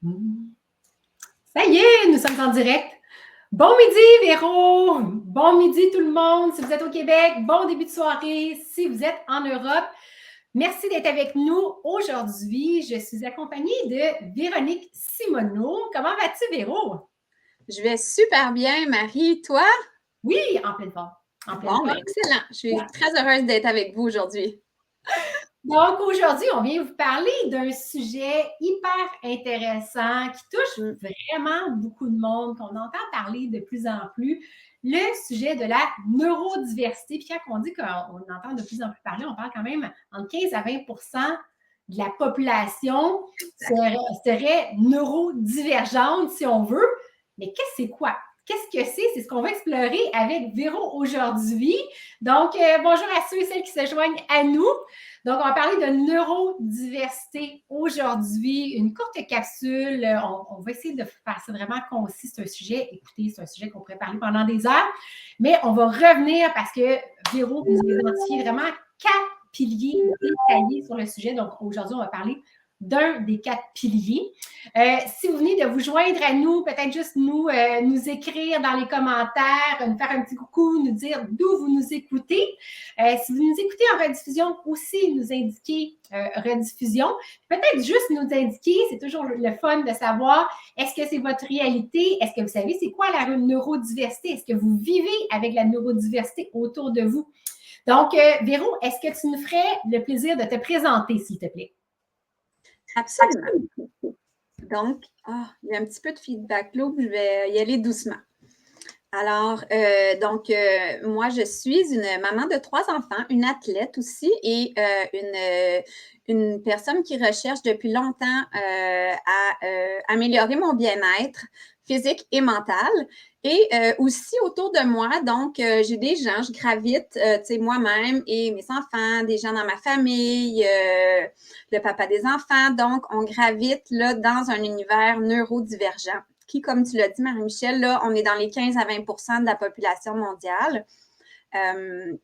Hmm. Ça y est, nous sommes en direct. Bon midi, Véro! Bon midi, tout le monde. Si vous êtes au Québec, bon début de soirée. Si vous êtes en Europe, merci d'être avec nous aujourd'hui. Je suis accompagnée de Véronique Simoneau. Comment vas-tu, Véro? Je vais super bien, Marie. Toi? Oui, en pleine forme. En pleine Bon, forme. excellent. Je suis très heureuse d'être avec vous aujourd'hui. Donc, aujourd'hui, on vient vous parler d'un sujet hyper intéressant qui touche vraiment beaucoup de monde, qu'on entend parler de plus en plus, le sujet de la neurodiversité. Puis quand on dit qu'on entend de plus en plus parler, on parle quand même entre 15 à 20 de la population serait neurodivergente, si on veut. Mais qu'est-ce que c'est quoi? Qu'est-ce que c'est? C'est ce qu'on va explorer avec Véro aujourd'hui. Donc, bonjour à ceux et celles qui se joignent à nous. Donc, on va parler de neurodiversité aujourd'hui. Une courte capsule. On va essayer de faire ça vraiment concis. C'est un sujet, écoutez, c'est un sujet qu'on pourrait parler pendant des heures. Mais on va revenir parce que Véro vous a identifié vraiment 4 piliers détaillés sur le sujet. Donc, aujourd'hui, on va parler d'un des 4 piliers. Si vous venez de vous joindre à nous, peut-être juste nous écrire dans les commentaires, nous faire un petit coucou, nous dire d'où vous nous écoutez. Si vous nous écoutez en rediffusion, aussi nous indiquer rediffusion. Peut-être juste nous indiquer, c'est toujours le fun de savoir, est-ce que c'est votre réalité? Est-ce que vous savez c'est quoi la neurodiversité? Est-ce que vous vivez avec la neurodiversité autour de vous? Donc, Véro, est-ce que tu nous ferais le plaisir de te présenter, s'il te plaît? Absolument. Donc, il y a un petit peu de feedback là, je vais y aller doucement. Alors, moi, je suis une maman de 3 enfants, une athlète aussi et une personne qui recherche depuis longtemps à améliorer mon bien-être physique et mental. Et aussi autour de moi, donc, j'ai des gens, je gravite, tu sais, moi-même et mes enfants, des gens dans ma famille, le papa des enfants. Donc, on gravite là dans un univers neurodivergent qui, comme tu l'as dit, Marie-Michel, là, on est dans les 15 à 20 de la population mondiale. Il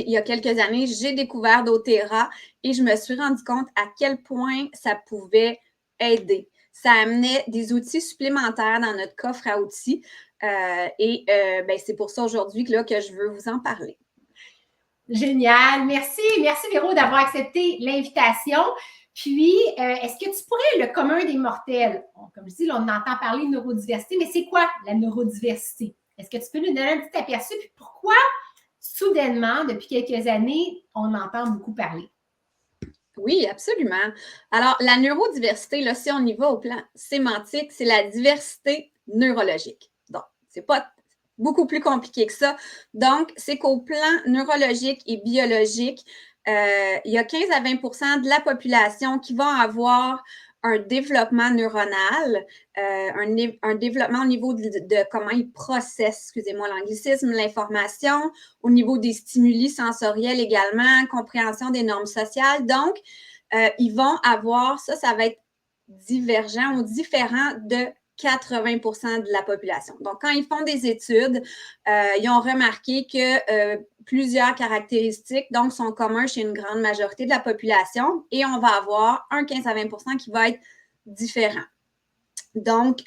y a quelques années, j'ai découvert doTERRA et je me suis rendu compte à quel point ça pouvait aider. Ça amenait des outils supplémentaires dans notre coffre à outils. C'est pour ça aujourd'hui que je veux vous en parler. Génial. Merci. Merci, Véro, d'avoir accepté l'invitation. Puis, est-ce que tu pourrais, le commun des mortels, comme je dis, là, on entend parler de neurodiversité, mais c'est quoi la neurodiversité? Est-ce que tu peux nous donner un petit aperçu? Puis pourquoi, soudainement, depuis quelques années, on entend beaucoup parler? Oui, absolument. Alors, la neurodiversité, là, si on y va au plan sémantique, c'est la diversité neurologique. Donc, c'est pas beaucoup plus compliqué que ça. Donc, c'est qu'au plan neurologique et biologique, il y a 15 à 20 de la population qui va avoir un développement neuronal, un développement au niveau de comment ils processent, excusez-moi l'anglicisme, l'information, au niveau des stimuli sensoriels également, compréhension des normes sociales. Donc, ils vont avoir, ça va être divergent ou différent de 80 de la population. Donc, quand ils font des études, ils ont remarqué que plusieurs caractéristiques donc, sont communes chez une grande majorité de la population et on va avoir un 15 à 20 qui va être différent. Donc,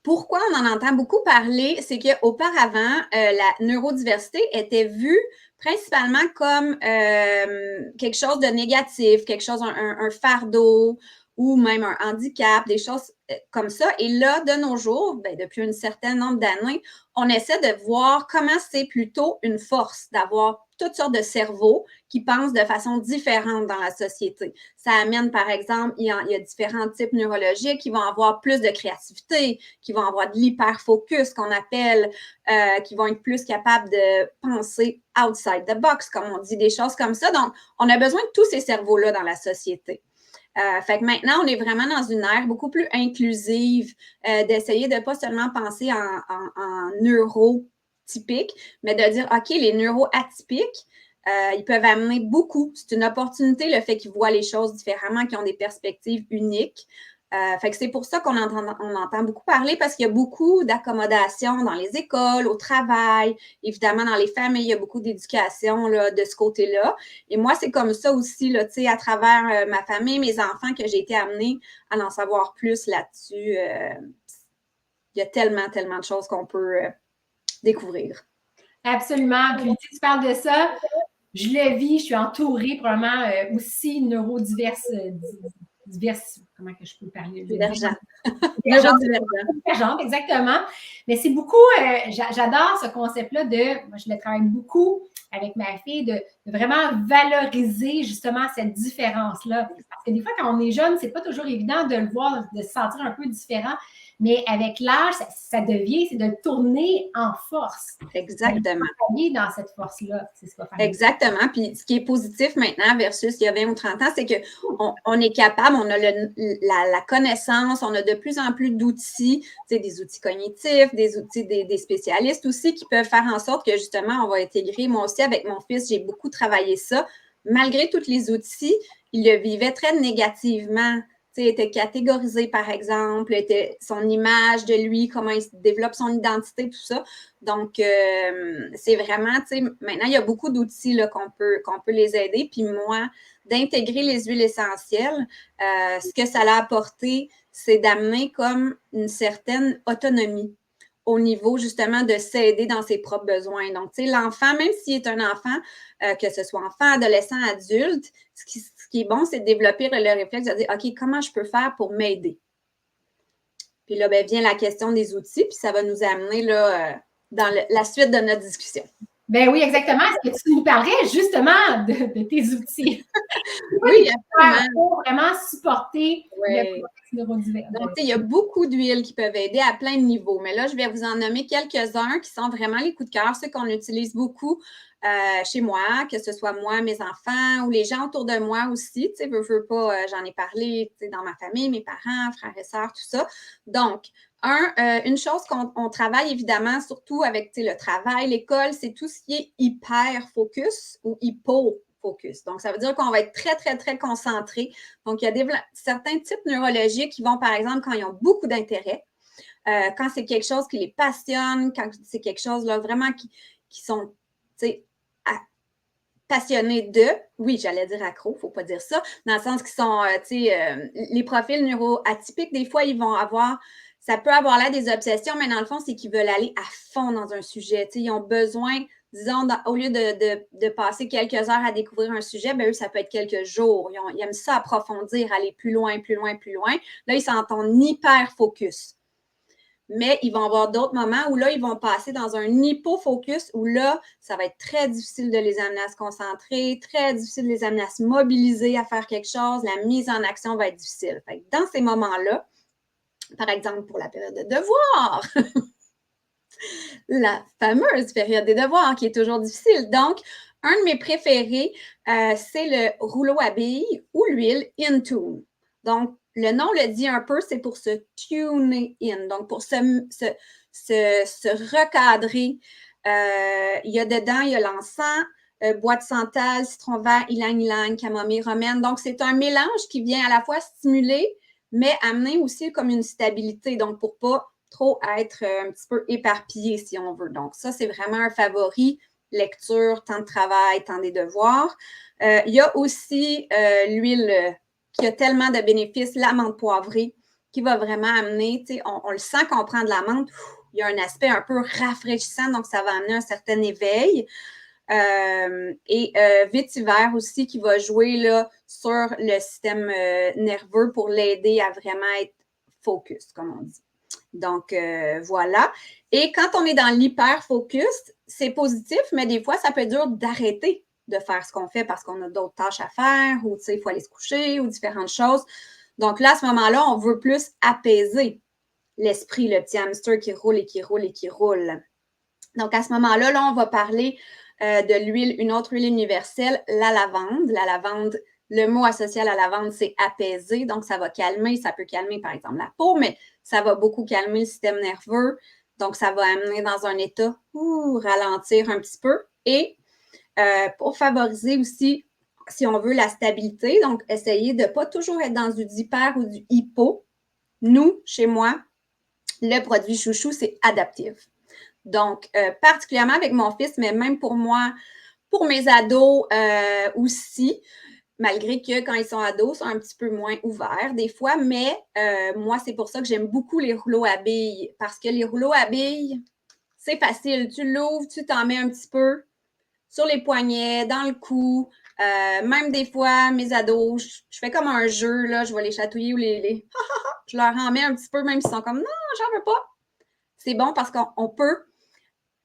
pourquoi on en entend beaucoup parler, c'est qu'auparavant, la neurodiversité était vue principalement comme quelque chose de négatif, quelque chose, un fardeau ou même un handicap, des choses comme ça. Et là, de nos jours, depuis un certain nombre d'années, on essaie de voir comment c'est plutôt une force d'avoir toutes sortes de cerveaux qui pensent de façon différente dans la société. Ça amène, par exemple, il y a différents types neurologiques qui vont avoir plus de créativité, qui vont avoir de l'hyperfocus qu'on appelle, qui vont être plus capables de penser outside the box, comme on dit, des choses comme ça. Donc, on a besoin de tous ces cerveaux-là dans la société. Fait que maintenant, on est vraiment dans une ère beaucoup plus inclusive, d'essayer de pas seulement penser en neurotypiques, mais de dire, OK, les neuroatypiques, ils peuvent amener beaucoup. C'est une opportunité, le fait qu'ils voient les choses différemment, qu'ils ont des perspectives uniques. Fait que c'est pour ça qu'on on entend beaucoup parler parce qu'il y a beaucoup d'accommodations dans les écoles, au travail, évidemment dans les familles, il y a beaucoup d'éducation là, de ce côté-là. Et moi, c'est comme ça aussi, là, à travers ma famille, mes enfants, que j'ai été amenée à en savoir plus là-dessus. Il y a tellement, tellement de choses qu'on peut découvrir. Absolument. Puis tu parles de ça, je le vis, je suis entourée probablement aussi neurodiverse, comment que je peux parler? Divergent. Neurodivergente, exactement. Mais c'est beaucoup, j'adore ce concept-là moi je le travaille beaucoup avec ma fille, de vraiment valoriser justement cette différence-là. Parce que des fois, quand on est jeune, c'est pas toujours évident de le voir, de se sentir un peu différent. Mais avec l'âge, ça devient, c'est de le tourner en force. Exactement. Travailler dans cette force-là, c'est ce qu'on fait. Exactement. Puis ce qui est positif maintenant versus il y a 20 ou 30 ans, c'est qu'on est capable, on a la connaissance, on a de plus en plus d'outils, des outils cognitifs, des outils des spécialistes aussi qui peuvent faire en sorte que justement, on va intégrer. Moi aussi, avec mon fils, j'ai beaucoup travaillé ça. Malgré tous les outils, il le vivait très négativement. Était catégorisé, par exemple, son image de lui, comment il développe son identité, tout ça. Donc, c'est vraiment, maintenant, il y a beaucoup d'outils là, qu'on peut les aider. Puis moi, d'intégrer les huiles essentielles, ce que ça a apporté, c'est d'amener comme une certaine autonomie au niveau justement de s'aider dans ses propres besoins. Donc, l'enfant, même s'il est un enfant, que ce soit enfant, adolescent, adulte, ce qui est bon, c'est de développer le réflexe de dire, OK, comment je peux faire pour m'aider? Puis là, vient la question des outils, puis ça va nous amener là, dans la suite de notre discussion. Ben oui, exactement. Est-ce que tu nous parlerais justement de tes outils? Oui, absolument. Pour vraiment supporter le neurodivergent. Donc, il y a beaucoup d'huiles qui peuvent aider à plein de niveaux. Mais là, je vais vous en nommer quelques-uns qui sont vraiment les coups de cœur, ceux qu'on utilise beaucoup chez moi, que ce soit moi, mes enfants ou les gens autour de moi aussi. Tu sais, veux pas, j'en ai parlé dans ma famille, mes parents, frères et sœurs, tout ça. Donc, une chose qu'on travaille évidemment, surtout avec le travail, l'école, c'est tout ce qui est hyper-focus ou hypo-focus. Donc, ça veut dire qu'on va être très, très, très concentré. Donc, il y a certains types neurologiques qui vont, par exemple, quand ils ont beaucoup d'intérêt, quand c'est quelque chose qui les passionne, quand c'est quelque chose là, vraiment qui sont, passionnés de, oui, j'allais dire accro, il ne faut pas dire ça, dans le sens qu'ils sont, les profils neuroatypiques, des fois, ils vont avoir, ça peut avoir là des obsessions, mais dans le fond, c'est qu'ils veulent aller à fond dans un sujet. Ils ont besoin, disons, au lieu de passer quelques heures à découvrir un sujet, eux, ça peut être quelques jours. Ils aiment ça approfondir, aller plus loin, plus loin, plus loin. Là, ils sont en hyper focus. Mais ils vont avoir d'autres moments où là, ils vont passer dans un hypofocus où là, ça va être très difficile de les amener à se concentrer, très difficile de les amener à se mobiliser, à faire quelque chose. La mise en action va être difficile. Fait que dans ces moments-là, par exemple, pour la période de devoir, la fameuse période des devoirs qui est toujours difficile. Donc, un de mes préférés, c'est le rouleau à billes ou l'huile Intune. Donc, le nom le dit un peu, c'est pour se tuner in, donc pour se recadrer. Il y a dedans, il y a l'encens, bois de santal, citron vert, ylang-ylang, camomille romaine. Donc, c'est un mélange qui vient à la fois stimuler, mais amener aussi comme une stabilité. Donc, pour pas trop être un petit peu éparpillé, si on veut. Donc, ça, c'est vraiment un favori. Lecture, temps de travail, temps des devoirs. Il y a aussi l'huile qui a tellement de bénéfices, la menthe poivrée, qui va vraiment amener, on le sent qu'on prend de la menthe, il y a un aspect un peu rafraîchissant, donc ça va amener un certain éveil. Et vétiver aussi qui va jouer là, sur le système nerveux pour l'aider à vraiment être focus, comme on dit. Donc, voilà. Et quand on est dans l'hyper-focus, c'est positif, mais des fois, ça peut être dur d'arrêter de faire ce qu'on fait parce qu'on a d'autres tâches à faire ou, il faut aller se coucher ou différentes choses. Donc là, à ce moment-là, on veut plus apaiser l'esprit, le petit hamster qui roule et qui roule et qui roule. Donc, à ce moment-là, là, on va parler de l'huile, une autre huile universelle, la lavande. La lavande, le mot associé à la lavande, c'est apaiser. Donc, ça va calmer. Ça peut calmer, par exemple, la peau, mais ça va beaucoup calmer le système nerveux. Donc, ça va amener dans un état, ralentir un petit peu. Et pour favoriser aussi, si on veut, la stabilité, donc essayer de ne pas toujours être dans du hyper ou du hypo. nous, chez moi, le produit chouchou, c'est Adaptive. Donc, particulièrement avec mon fils, mais même pour moi, pour mes ados aussi, malgré que quand ils sont ados, ils sont un petit peu moins ouverts des fois, mais moi, c'est pour ça que j'aime beaucoup les rouleaux à billes, parce que les rouleaux à billes, c'est facile. Tu l'ouvres, tu t'en mets un petit peu sur les poignets, dans le cou. Même des fois, mes ados, je fais comme un jeu, là, je vais les chatouiller ou je leur en mets un petit peu, même s'ils sont comme non, j'en veux pas. C'est bon parce qu'on peut,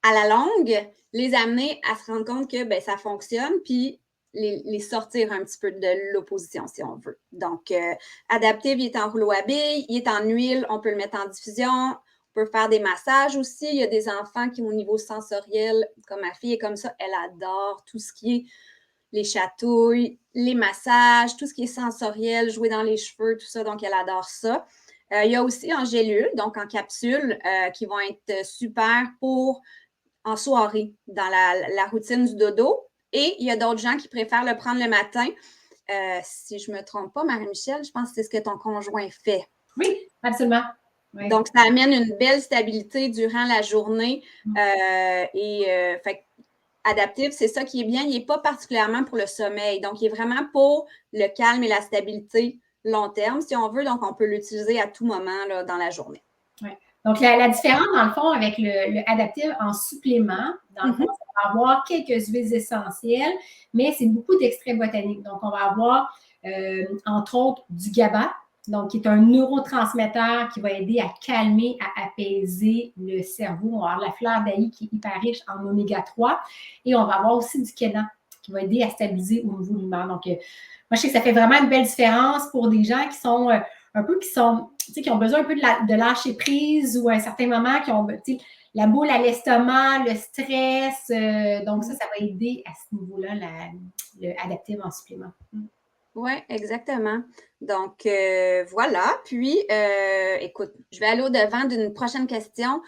à la longue, les amener à se rendre compte que ben, ça fonctionne, puis les sortir un petit peu de l'opposition, si on veut. Donc, Adaptive, il est en rouleau à billes, il est en huile, on peut le mettre en diffusion, on peut faire des massages aussi. Il y a des enfants qui, au niveau sensoriel, comme ma fille est comme ça, elle adore tout ce qui est les chatouilles, les massages, tout ce qui est sensoriel, jouer dans les cheveux, tout ça, donc elle adore ça. Il y a aussi en gélule, donc en capsule, qui vont être super pour en soirée, dans la routine du dodo. Et il y a d'autres gens qui préfèrent le prendre le matin. Si je ne me trompe pas, Marie-Michel, je pense que c'est ce que ton conjoint fait. Oui, absolument. Oui. Donc, ça amène une belle stabilité durant la journée. Fait, Adaptive, c'est ça qui est bien. Il n'est pas particulièrement pour le sommeil. Donc, il est vraiment pour le calme et la stabilité long terme, si on veut. Donc, on peut l'utiliser à tout moment là, dans la journée. Oui. Donc, la différence, dans le fond, avec le Adaptive en supplément, dans le fond, ça va avoir quelques huiles essentielles, mais c'est beaucoup d'extraits botaniques. Donc, on va avoir, entre autres, du GABA, donc qui est un neurotransmetteur qui va aider à calmer, à apaiser le cerveau. On va avoir la fleur d'ail qui est hyper riche en oméga 3 et on va avoir aussi du kénan qui va aider à stabiliser au niveau de l'humeur. Donc, moi, je sais que ça fait vraiment une belle différence pour des gens qui sont un peu, qui ont besoin un peu de lâcher prise ou à un certain moment, qui ont, la boule à l'estomac, le stress. Donc, ça va aider à ce niveau-là, le Adaptive en supplément. Oui, exactement. Donc, voilà. Puis, écoute, je vais aller au-devant d'une prochaine question.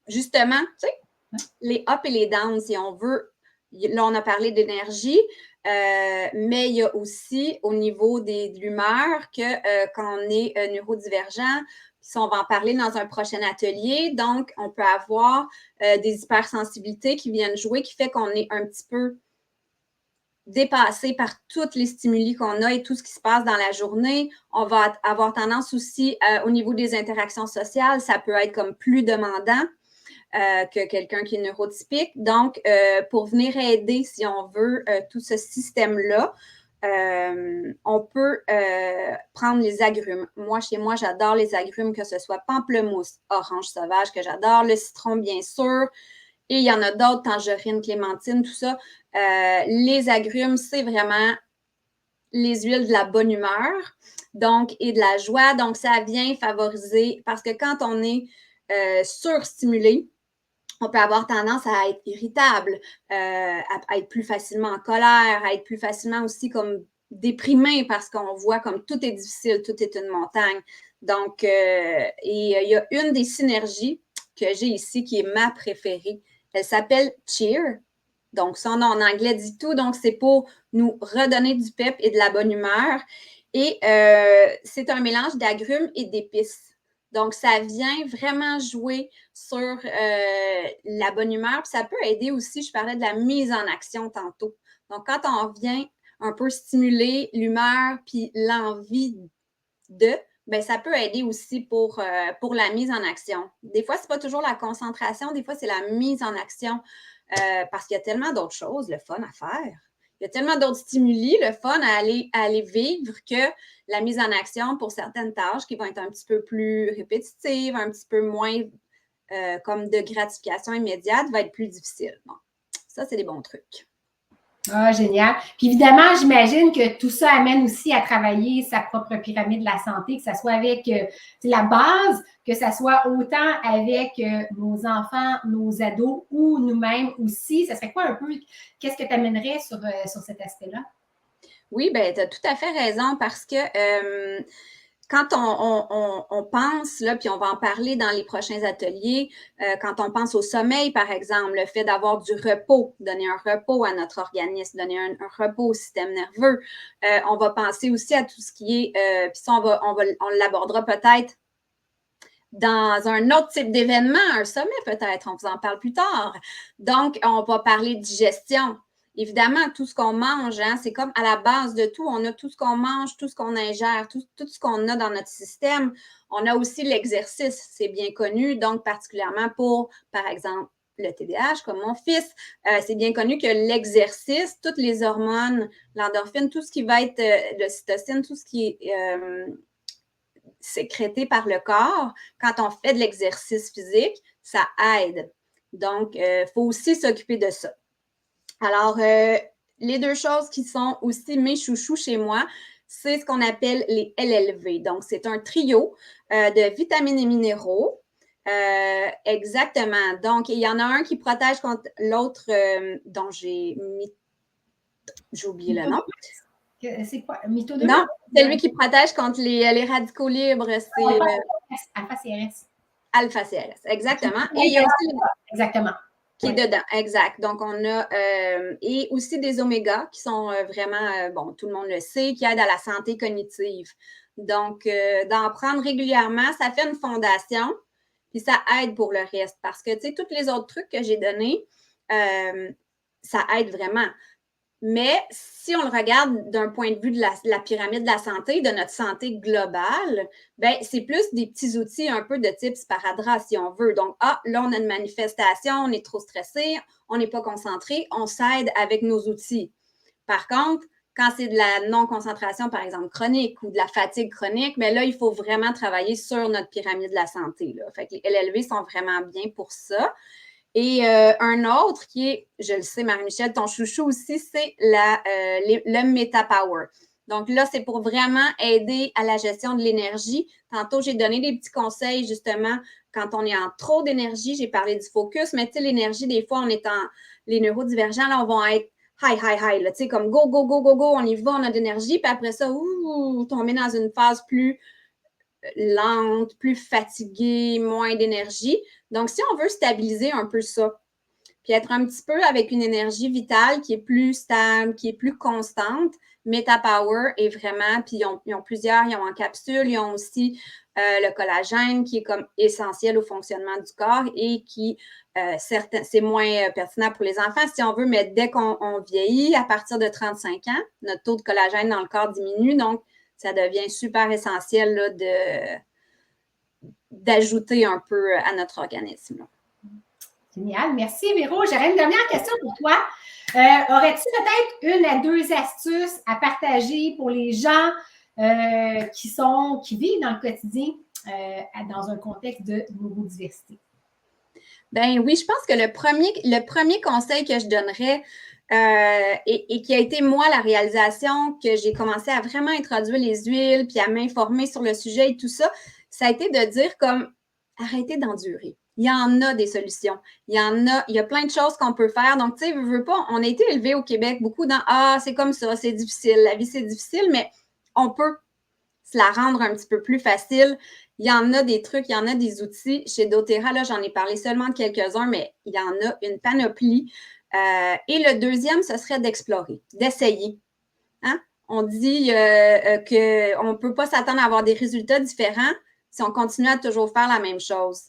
Justement, tu sais, les ups et les downs, si on veut. Là, on a parlé d'énergie, mais il y a aussi au niveau de l'humeur que quand on est neurodivergent, puis on va en parler dans un prochain atelier. Donc, on peut avoir des hypersensibilités qui viennent jouer, qui fait qu'on est un petit peu dépassé par tous les stimuli qu'on a et tout ce qui se passe dans la journée. On va avoir tendance aussi au niveau des interactions sociales, ça peut être comme plus demandant que quelqu'un qui est neurotypique. Donc, pour venir aider, si on veut, tout ce système-là, on peut prendre les agrumes. Moi, chez moi, j'adore les agrumes, que ce soit pamplemousse, orange sauvage, que j'adore, le citron, bien sûr. Et il y en a d'autres, tangerine, clémentine, tout ça. Les agrumes, c'est vraiment les huiles de la bonne humeur, donc, et de la joie. Donc, ça vient favoriser, parce que quand on est surstimulé, on peut avoir tendance à être irritable, à être plus facilement en colère, à être plus facilement aussi comme déprimé parce qu'on voit comme tout est difficile, tout est une montagne. Donc, et il y a une des synergies que j'ai ici qui est ma préférée. Elle s'appelle Cheer. Donc, son nom en anglais dit tout. Donc, c'est pour nous redonner du pep et de la bonne humeur. Et c'est un mélange d'agrumes et d'épices. Donc, ça vient vraiment jouer sur la bonne humeur. Puis ça peut aider aussi, je parlais de la mise en action tantôt. Donc, quand on vient un peu stimuler l'humeur puis l'envie ben, ça peut aider aussi pour la mise en action. Des fois, ce n'est pas toujours la concentration, des fois, c'est la mise en action parce qu'il y a tellement d'autres choses, le fun à faire. Il y a tellement d'autres stimuli, le fun à aller vivre que la mise en action pour certaines tâches qui vont être un petit peu plus répétitives, un petit peu moins comme de gratification immédiate, va être plus difficile. Bon, ça, c'est des bons trucs. Ah, génial. Puis évidemment, j'imagine que tout ça amène aussi à travailler sa propre pyramide de la santé, que ce soit avec la base, que ce soit autant avec nos enfants, nos ados ou nous-mêmes aussi. Ça serait quoi un peu, qu'est-ce que tu amènerais sur cet aspect-là? Oui, bien, tu as tout à fait raison parce que quand on pense, là, puis on va en parler dans les prochains ateliers, quand on pense au sommeil, par exemple, le fait d'avoir du repos, donner un repos à notre organisme, donner un repos au système nerveux. On va penser aussi à tout ce qui est, puis ça, on l'abordera peut-être dans un autre type d'événement, un sommet peut-être, on vous en parle plus tard. Donc, on va parler de digestion. Évidemment, tout ce qu'on mange, hein, c'est comme à la base de tout. On a tout ce qu'on mange, tout ce qu'on ingère, tout ce qu'on a dans notre système. On a aussi l'exercice, c'est bien connu. Donc, particulièrement pour, par exemple, le TDAH, comme mon fils, c'est bien connu que l'exercice, toutes les hormones, l'endorphine, tout ce qui va être l'ocytocine, tout ce qui est sécrété par le corps, quand on fait de l'exercice physique, ça aide. Donc, il faut aussi s'occuper de ça. Alors, les deux choses qui sont aussi mes chouchous chez moi, c'est ce qu'on appelle les LLV. Donc, c'est un trio de vitamines et minéraux. Exactement. Donc, il y en a un qui protège contre l'autre dont j'ai oublié le nom. C'est quoi? Mythodomie? Non, c'est lui qui protège contre les radicaux libres. C'est Alpha-CRS. Alpha-CRS, exactement. Et il y a aussi exactement. Qui est dedans, exact. Donc, on a et aussi des omégas qui sont vraiment, bon, tout le monde le sait, qui aident à la santé cognitive. Donc, d'en prendre régulièrement, ça fait une fondation, puis ça aide pour le reste. Parce que, tu sais, tous les autres trucs que j'ai donnés, ça aide vraiment. Mais si on le regarde d'un point de vue de la pyramide de la santé, de notre santé globale, ben c'est plus des petits outils un peu de type sparadrap, si on veut. Donc, là, on a une manifestation, on est trop stressé, on n'est pas concentré, on s'aide avec nos outils. Par contre, quand c'est de la non-concentration, par exemple, chronique ou de la fatigue chronique, mais là, il faut vraiment travailler sur notre pyramide de la santé. Là. Fait que les LLV sont vraiment bien pour ça. Et un autre qui est, je le sais, Marie-Michel, ton chouchou aussi, c'est le MetaPower. Donc là, c'est pour vraiment aider à la gestion de l'énergie. Tantôt, j'ai donné des petits conseils, justement, quand on est en trop d'énergie. J'ai parlé du focus, mais tu sais, l'énergie, des fois, les neurodivergents, là, on va être high, high, high, là, tu sais, comme go, go, go, go, go, on y va, on a de l'énergie, puis après ça, tomber dans une phase plus lente, plus fatiguée, moins d'énergie. Donc, si on veut stabiliser un peu ça, puis être un petit peu avec une énergie vitale qui est plus stable, qui est plus constante, MetaPower est vraiment, puis ils ont plusieurs, ils ont en capsule, ils ont aussi le collagène qui est comme essentiel au fonctionnement du corps et qui, c'est moins pertinent pour les enfants si on veut, mais dès qu'on vieillit, à partir de 35 ans, notre taux de collagène dans le corps diminue, donc ça devient super essentiel là, d'ajouter un peu à notre organisme. Là. Génial. Merci, Véro. J'aurais une dernière question pour toi. Aurais-tu peut-être une à deux astuces à partager pour les gens qui vivent dans le quotidien dans un contexte de neurodiversité? Ben oui, je pense que le premier conseil que je donnerais, et qui a été, moi, la réalisation que j'ai commencé à vraiment introduire les huiles, puis à m'informer sur le sujet et tout ça, ça a été de dire comme, arrêtez d'endurer. Il y en a des solutions. Il y a plein de choses qu'on peut faire. Donc, tu sais, veux pas, on a été élevés au Québec beaucoup dans, c'est comme ça, c'est difficile, la vie c'est difficile, mais on peut se la rendre un petit peu plus facile. Il y en a des trucs, il y en a des outils. Chez doTERRA, là, j'en ai parlé seulement de quelques-uns, mais il y en a une panoplie. Et le deuxième, ce serait d'explorer, d'essayer. Hein? On dit qu'on ne peut pas s'attendre à avoir des résultats différents si on continue à toujours faire la même chose.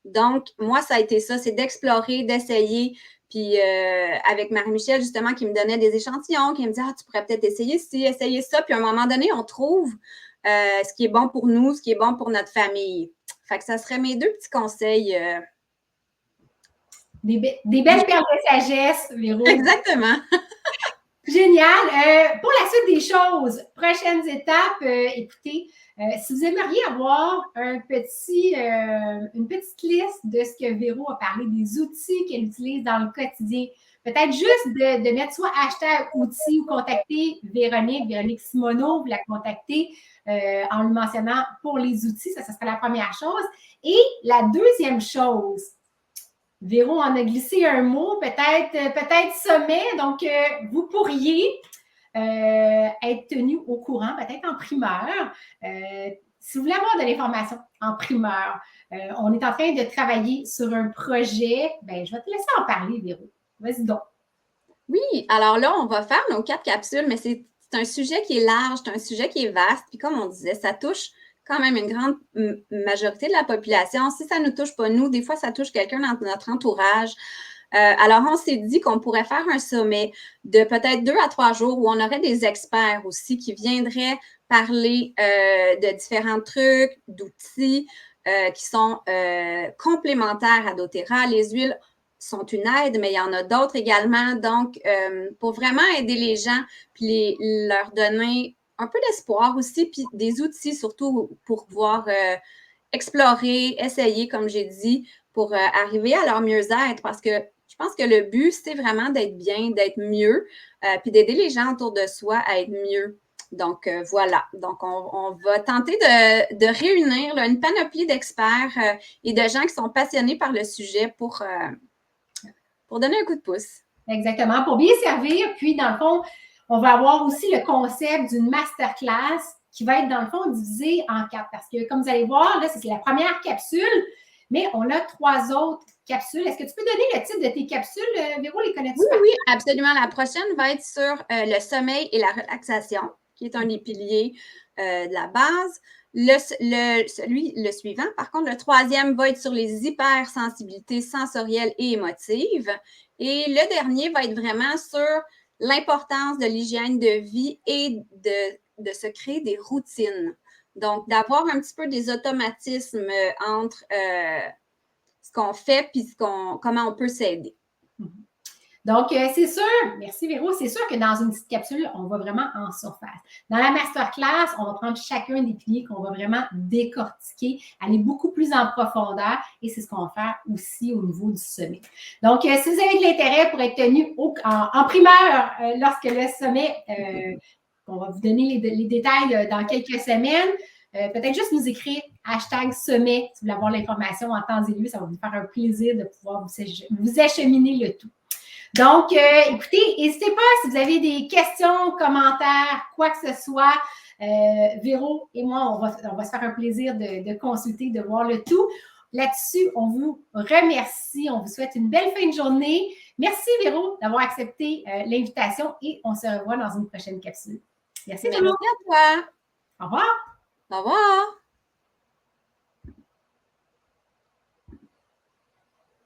Donc, moi, ça a été ça, c'est d'explorer, d'essayer. Puis avec Marie-Michel, justement, qui me donnait des échantillons, qui me disait, tu pourrais peut-être essayer ci, essayer ça. Puis à un moment donné, on trouve ce qui est bon pour nous, ce qui est bon pour notre famille. Fait que ça serait mes deux petits conseils. Des belles perles de sagesse, Véro. Exactement. Génial. Pour la suite des choses, prochaines étapes, écoutez, si vous aimeriez avoir une petite liste de ce que Véro a parlé, des outils qu'elle utilise dans le quotidien, peut-être juste de mettre soit hashtag outils ou contacter Véronique Simoneau, vous la contactez en lui mentionnant pour les outils, ça serait la première chose. Et la deuxième chose, Véro en a glissé un mot, peut-être sommet. Donc, vous pourriez être tenu au courant, peut-être en primeur. si vous voulez avoir de l'information en primeur, on est en train de travailler sur un projet. Ben, je vais te laisser en parler, Véro. Vas-y donc. Oui, alors là, on va faire nos 4 capsules, mais c'est un sujet qui est large, c'est un sujet qui est vaste. Puis comme on disait, ça touche quand même une grande majorité de la population. Si ça ne nous touche pas nous, des fois, ça touche quelqu'un dans notre entourage. Alors, on s'est dit qu'on pourrait faire un sommet de peut-être 2 à 3 jours où on aurait des experts aussi qui viendraient parler de différents trucs, d'outils qui sont complémentaires à doTERRA. Les huiles sont une aide, mais il y en a d'autres également. Donc, pour vraiment aider les gens, puis leur donner un peu d'espoir aussi, puis des outils surtout pour pouvoir explorer, essayer, comme j'ai dit, pour arriver à leur mieux-être, parce que je pense que le but, c'est vraiment d'être bien, d'être mieux, puis d'aider les gens autour de soi à être mieux. Donc, voilà. Donc, on va tenter de réunir là, une panoplie d'experts et de gens qui sont passionnés par le sujet pour donner un coup de pouce. Exactement, pour bien servir. Puis, dans le fond, on va avoir aussi le concept d'une masterclass qui va être, dans le fond, divisée en 4. Parce que, comme vous allez voir, là, c'est la première capsule, mais on a 3 autres capsules. Est-ce que tu peux donner le titre de tes capsules, Véro? Les connais-tu? Oui, absolument. La prochaine va être sur le sommeil et la relaxation, qui est un des piliers de la base. Le suivant, par contre, le troisième va être sur les hypersensibilités sensorielles et émotives. Et le dernier va être vraiment sur l'importance de l'hygiène de vie et de se créer des routines. Donc, d'avoir un petit peu des automatismes entre ce qu'on fait et comment on peut s'aider. Donc, c'est sûr, merci Véro, c'est sûr que dans une petite capsule, on va vraiment en surface. Dans la masterclass, on va prendre chacun des piliers qu'on va vraiment décortiquer, aller beaucoup plus en profondeur et c'est ce qu'on va faire aussi au niveau du sommet. Donc, si vous avez de l'intérêt pour être tenu en primeur lorsque le sommet, on va vous donner les détails dans quelques semaines, peut-être juste nous écrire #sommet si vous voulez avoir l'information en temps et lieu. Ça va vous faire un plaisir de pouvoir vous acheminer le tout. Donc, écoutez, n'hésitez pas si vous avez des questions, commentaires, quoi que ce soit. Véro et moi, on va se faire un plaisir de consulter, de voir le tout. Là-dessus, on vous remercie. On vous souhaite une belle fin de journée. Merci, Véro, d'avoir accepté l'invitation et on se revoit dans une prochaine capsule. Merci, Merci à toi. Au revoir.